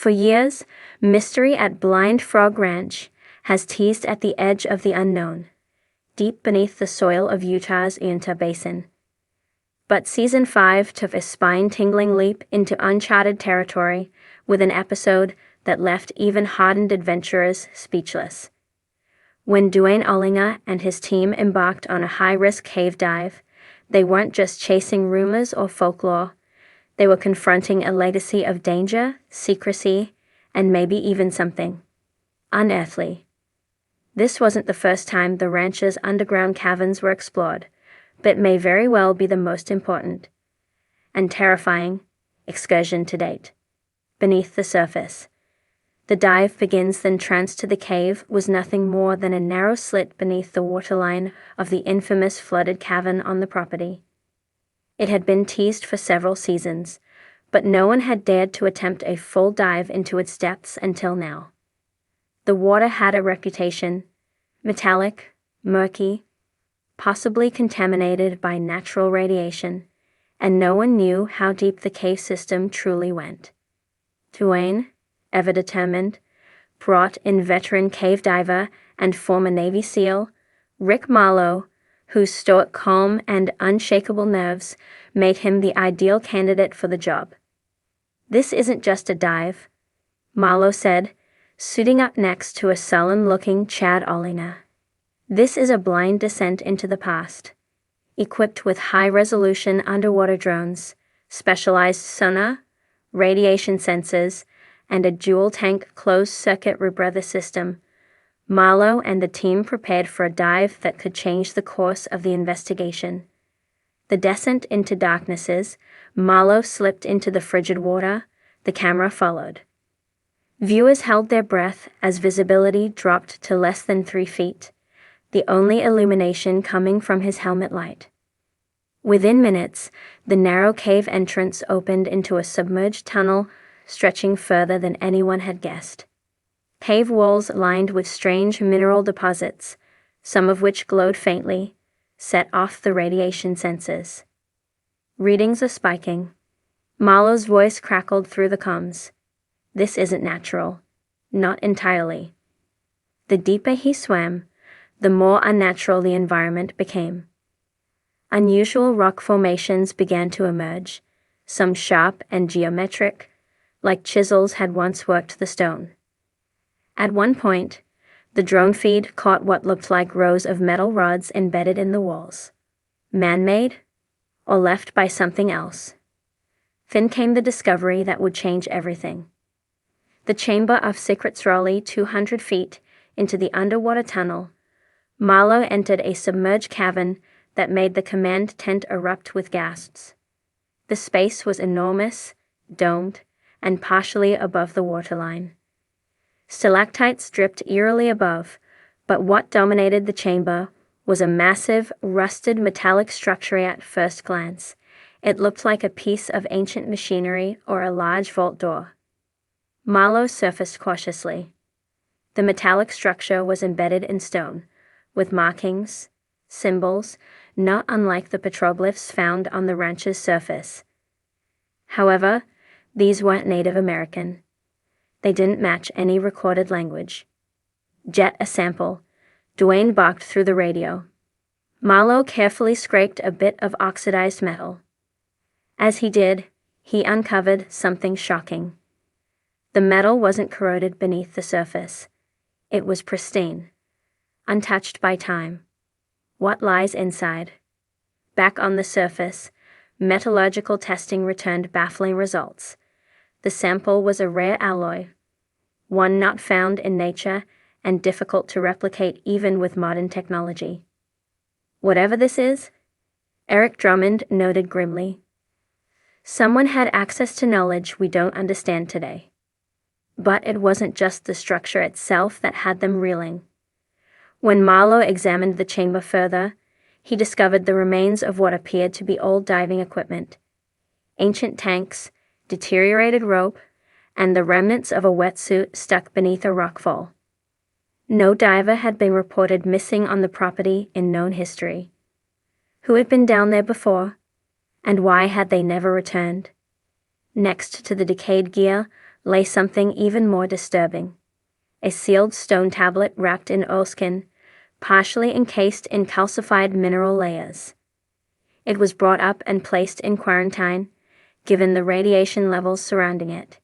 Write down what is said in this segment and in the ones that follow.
For years, mystery at Blind Frog Ranch has teased at the edge of the unknown, deep beneath the soil of Utah's Uinta Basin. But Season 5 took a spine-tingling leap into uncharted territory with an episode that left even hardened adventurers speechless. When Duane Ollinger and his team embarked on a high-risk cave dive, they weren't just chasing rumors or folklore. They were confronting a legacy of danger, secrecy, and maybe even something unearthly. This wasn't the first time the ranch's underground caverns were explored, but may very well be the most important and terrifying excursion to date. Beneath the surface, the dive begins. The entrance to the cave was nothing more than a narrow slit beneath the waterline of the infamous flooded cavern on the property. It had been teased for several seasons, but no one had dared to attempt a full dive into its depths until now. The water had a reputation: metallic, murky, possibly contaminated by natural radiation, and no one knew how deep the cave system truly went. Duane, ever determined, brought in veteran cave diver and former Navy SEAL Rick Marlowe, whose stoic calm and unshakable nerves made him the ideal candidate for the job. "This isn't just a dive," Marlowe said, suiting up next to a sullen-looking Chad Ollinger. "This is a blind descent into the past, equipped with high-resolution underwater drones, specialized sonar, radiation sensors, and a dual-tank closed-circuit rebreather system." Marlowe and the team prepared for a dive that could change the course of the investigation. The descent into darknesses, Marlowe slipped into the frigid water. The camera followed. Viewers held their breath as visibility dropped to less than 3 feet, the only illumination coming from his helmet light. Within minutes, the narrow cave entrance opened into a submerged tunnel stretching further than anyone had guessed. Cave walls lined with strange mineral deposits, some of which glowed faintly, set off the radiation sensors. "Readings are spiking." Marlowe's voice crackled through the comms. "This isn't natural. Not entirely." The deeper he swam, the more unnatural the environment became. Unusual rock formations began to emerge, some sharp and geometric, like chisels had once worked the stone. At one point, the drone feed caught what looked like rows of metal rods embedded in the walls. Man-made, or left by something else? Then came the discovery that would change everything. The chamber of secrets. Roughly 200 feet into the underwater tunnel, Marlowe entered a submerged cavern that made the command tent erupt with gasps. The space was enormous, domed, and partially above the waterline. Stalactites dripped eerily above, but what dominated the chamber was a massive, rusted metallic structure. At first glance, it looked like a piece of ancient machinery or a large vault door. Marlowe surfaced cautiously. The metallic structure was embedded in stone, with markings, symbols, not unlike the petroglyphs found on the ranch's surface. However, these weren't Native American. They didn't match any recorded language. "Jet a sample," Duane barked through the radio. Marlowe carefully scraped a bit of oxidized metal. As he did, he uncovered something shocking. The metal wasn't corroded beneath the surface. It was pristine, untouched by time. What lies inside? Back on the surface, metallurgical testing returned baffling results. The sample was a rare alloy, one not found in nature and difficult to replicate even with modern technology. "Whatever this is," Eric Drummond noted grimly, "someone had access to knowledge we don't understand today." But it wasn't just the structure itself that had them reeling. When Marlowe examined the chamber further, he discovered the remains of what appeared to be old diving equipment: ancient tanks, deteriorated rope, and the remnants of a wetsuit stuck beneath a rockfall. No diver had been reported missing on the property in known history. Who had been down there before, and why had they never returned? Next to the decayed gear lay something even more disturbing. A sealed stone tablet wrapped in oilskin, partially encased in calcified mineral layers. It was brought up and placed in quarantine, given the radiation levels surrounding it.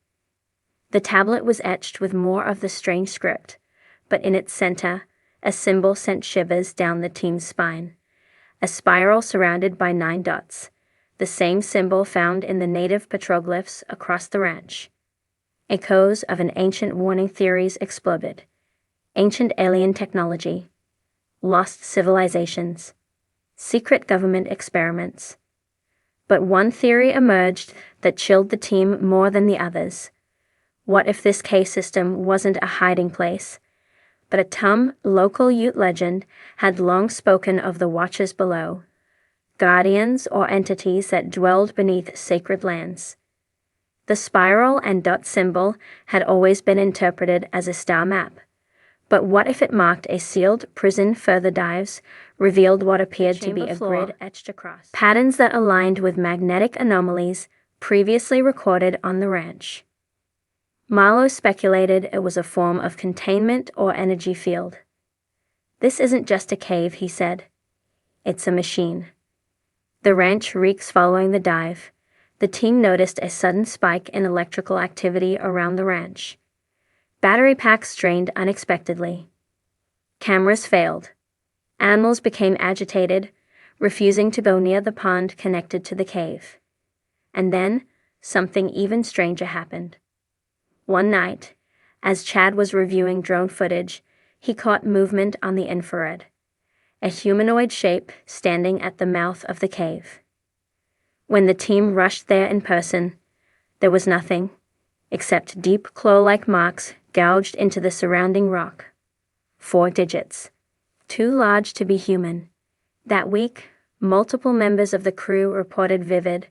The tablet was etched with more of the strange script, but in its center, a symbol sent shivers down the team's spine. A spiral surrounded by 9 dots, the same symbol found in the native petroglyphs across the ranch. Echoes of an ancient warning theories exploded. Ancient alien technology, lost civilizations, secret government experiments. But one theory emerged that chilled the team more than the others. What if this cave system wasn't a hiding place, but a local Ute legend had long spoken of the watchers below, guardians or entities that dwelled beneath sacred lands? The spiral and dot symbol had always been interpreted as a star map, but what if it marked a sealed prison? Further dives revealed what appeared to be a grid etched across, patterns that aligned with magnetic anomalies previously recorded on the ranch. Marlowe speculated it was a form of containment or energy field. "This isn't just a cave," he said. "It's a machine." The ranch reeks following the dive. The team noticed a sudden spike in electrical activity around the ranch. Battery packs drained unexpectedly. Cameras failed. Animals became agitated, refusing to go near the pond connected to the cave. And then, something even stranger happened. One night, as Chad was reviewing drone footage, he caught movement on the infrared. A humanoid shape standing at the mouth of the cave. When the team rushed there in person, there was nothing, except deep claw-like marks gouged into the surrounding rock. 4 digits. Too large to be human. That week, multiple members of the crew reported vivid,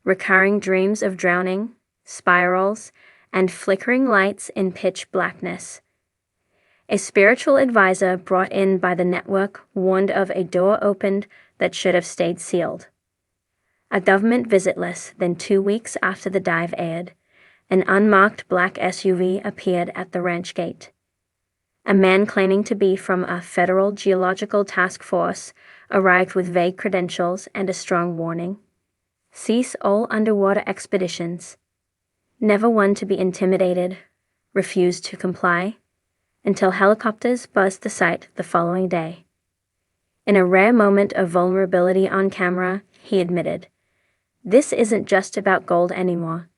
recurring dreams of drowning, spirals, and flickering lights in pitch blackness. A spiritual advisor brought in by the network warned of a door opened that should have stayed sealed. A government visit less than 2 weeks after the dive aired, an unmarked black SUV appeared at the ranch gate. A man claiming to be from a federal geological task force arrived with vague credentials and a strong warning. Cease all underwater expeditions. Never one to be intimidated, refused to comply, until helicopters buzzed the site the following day. In a rare moment of vulnerability on camera, he admitted, "This isn't just about gold anymore.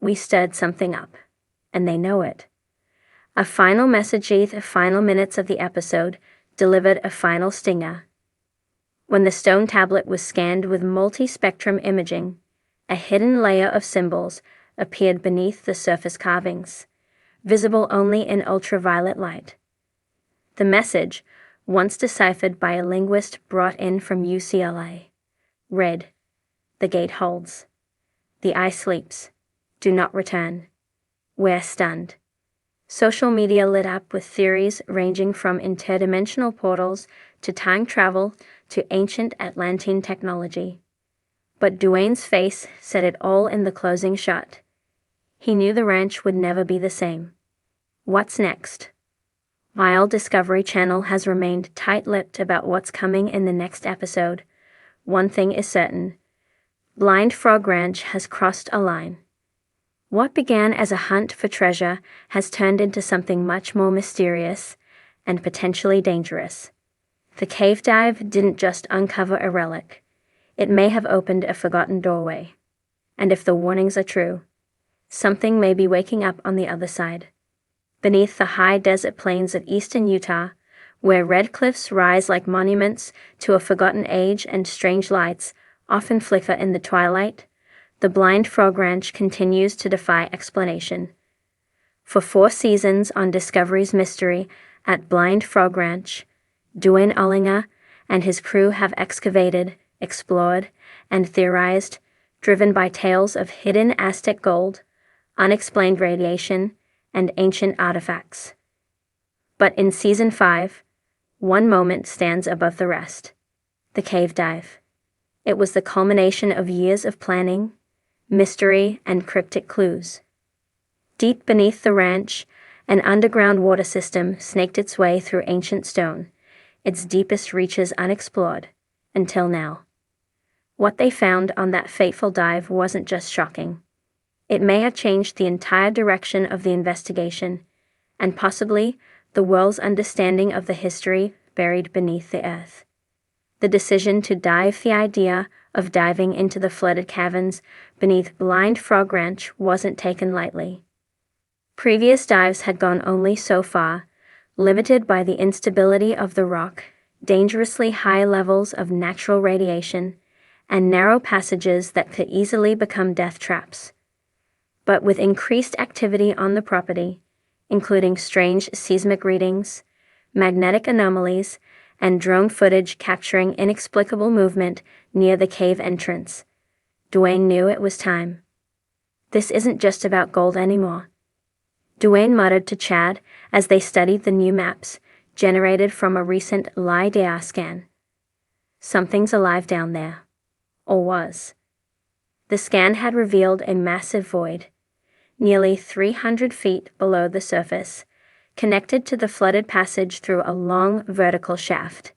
We stirred something up, and they know it." A final message, the final minutes of the episode, delivered a final stinger. When the stone tablet was scanned with multi-spectrum imaging, a hidden layer of symbols appeared beneath the surface carvings, visible only in ultraviolet light. The message, once deciphered by a linguist brought in from UCLA, read, "The gate holds. The eye sleeps. Do not return. We're stunned." Social media lit up with theories ranging from interdimensional portals to time travel to ancient Atlantean technology. But Duane's face said it all in the closing shot. He knew the ranch would never be the same. What's next? While Discovery Channel has remained tight-lipped about what's coming in the next episode, one thing is certain. Blind Frog Ranch has crossed a line. What began as a hunt for treasure has turned into something much more mysterious and potentially dangerous. The cave dive didn't just uncover a relic. It may have opened a forgotten doorway. And if the warnings are true, something may be waking up on the other side. Beneath the high desert plains of eastern Utah, where red cliffs rise like monuments to a forgotten age and strange lights often flicker in the twilight, the Blind Frog Ranch continues to defy explanation. For 4 seasons on Discovery's Mystery at Blind Frog Ranch, Duane Ullinger and his crew have excavated, explored, and theorized, driven by tales of hidden Aztec gold, unexplained radiation, and ancient artifacts. But in Season 5, one moment stands above the rest: the cave dive. It was the culmination of years of planning, mystery, and cryptic clues. Deep beneath the ranch, an underground water system snaked its way through ancient stone, its deepest reaches unexplored, until now. What they found on that fateful dive wasn't just shocking. It may have changed the entire direction of the investigation, and possibly the world's understanding of the history buried beneath the earth. The decision to dive, the idea of diving into the flooded caverns beneath Blind Frog Ranch, wasn't taken lightly. Previous dives had gone only so far, limited by the instability of the rock, dangerously high levels of natural radiation, and narrow passages that could easily become death traps. But with increased activity on the property, including strange seismic readings, magnetic anomalies, and drone footage capturing inexplicable movement near the cave entrance, Dwayne knew it was time. This isn't just about gold anymore, Dwayne muttered to Chad as they studied the new maps generated from a recent LiDAR scan. Something's alive down there. Or was. The scan had revealed a massive void, nearly 300 feet below the surface, connected to the flooded passage through a long vertical shaft.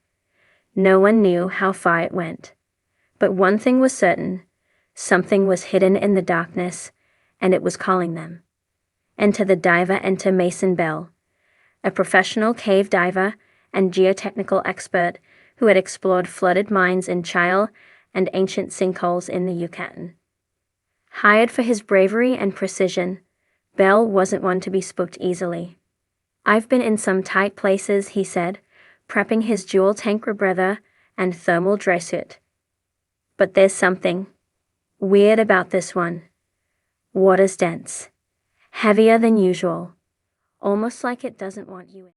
No one knew how far it went. But one thing was certain: something was hidden in the darkness, and it was calling them. Enter the diver, enter Mason Bell, a professional cave diver and geotechnical expert who had explored flooded mines in Chile and ancient sinkholes in the Yucatan. Hired for his bravery and precision, Bell wasn't one to be spooked easily. "I've been in some tight places," he said, prepping his dual-tank rebreather and thermal dry suit. "But there's something weird about this one. Water's dense, heavier than usual, almost like it doesn't want you in."